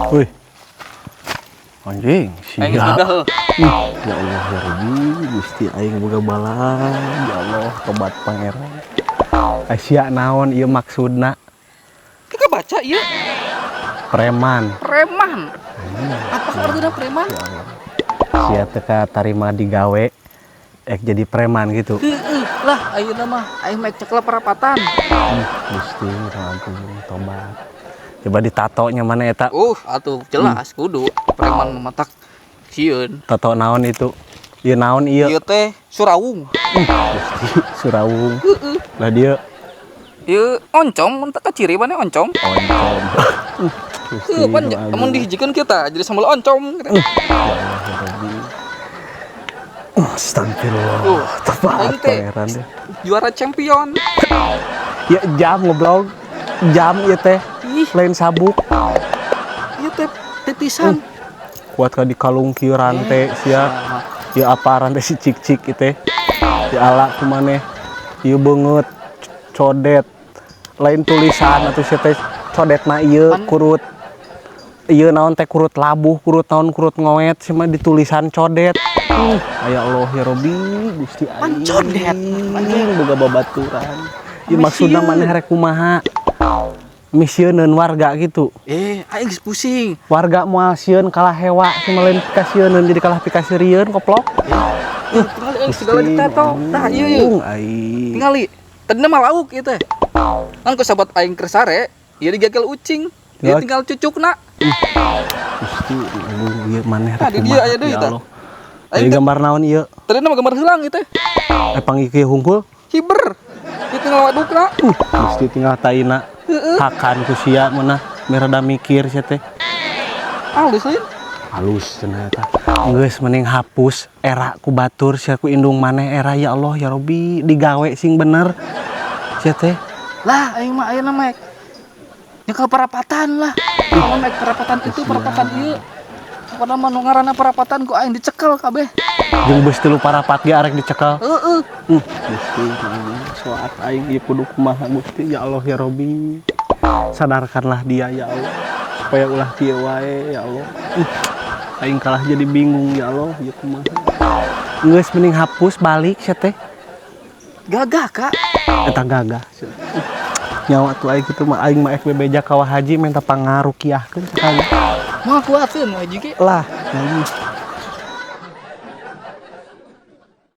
Wih, anjing, Aing siap. sudah heuh. Ya Allah ya Rabbi, Gusti aing boga balan. Ya Allah, tobat pangeran. Sia naon ieu maksudna? Kita baca ieu Preman. preman. Apa artinya preman? Ya Allah. Sia teka tarima digawe jadi preman gitu. Lah ayeuna mah aing make cekel perapatan. Gusti, ampun, tobat. Coba ditatonya mana eta? Atuh jelas kudu preman mematak sieun. Tato naon itu? Ieu naon ieu? Ieu teh surawung. Gusti, Surawung. Lah dia Ieu oncom, mun teu ciri mana oncom. oncom. Gusti, Pan nu agung. mun dihijikeun kita jadi sambal oncom gitu. Ya Allah ya Rabbi. Astagfirullah. Tobat aing teh pangeran deh. juara champion. Ya jam ngoblok. Jam ieu teh. Ih, Lain sabuk. ieu teh titisan. Kuat ka dikalung kieu rante sia. Ieu apa rante si cik-cik ieu teh. Ya ala kumaneh. Ieu beungeut codet. Lain tulisan atuh sia teh codetna ieu kurut. Ieu naon teh kurut labuh, kurut naon kurut ngoet cuma ditulisan codet. Ya Allah ya Robbi, Gusti aing. Codet. Anjing boga babaturan. Ieu Misieun. maksudna maneh rek kumaha? Misieun warga gitu. Aing geus pusing. Warga moal sieun kalah hewa cuma lain pikasieun jadi kalah pikasirieun koplok. Tinggali aing segala ditato. Tah ieu. Aing. Tingali. Tadina mah lauk ieu teh. Kan ku sahabat aing kersare, ieu digagal ucing. Dia Ya. tinggal cucukna. Gusti ieu maneh rek Nah, di kumaha? dia aya deui Ya tah. Allah. Ieu gambar naon ieu? Tadina mah gambar heulang ieu teh. Panggih kieu hungkul. Hiber. Ieu tinggal wadukna. Gusti tinggal taina. Hakan ku sia meunah merada mikir sia teh. Halus lain. Halus cenah eta. Geus mending hapus era ku batur sia ku indung maneh era ya Allah ya Robbi digawe sing bener. Sia teh. Lah aing mah ayeuna mek nyekel perapatan lah. Kalau mek perapatan itu perapatan ieu. Pada mah nu ngaranna perapatan ku aing dicekel kabeh. Jeung beus 3 parapat ge arek dicekel. Heeh. Gusti soat aing ieu kudu kumaha Gusti ya Allah ya Robbi. Sadarkanlah dia ya Allah supaya ulah kieu wae ya Allah. Aing kalah jadi bingung ya Allah ya kumaha. Geus mending hapus balik sia teh. Gagah, Kak. Eta gagah sia. Nyawa tuh aing kitu mah aing mah ek bebeja ka haji minta pangarukiahkeun sekali. Moal kuatkeun haji ge. Lah,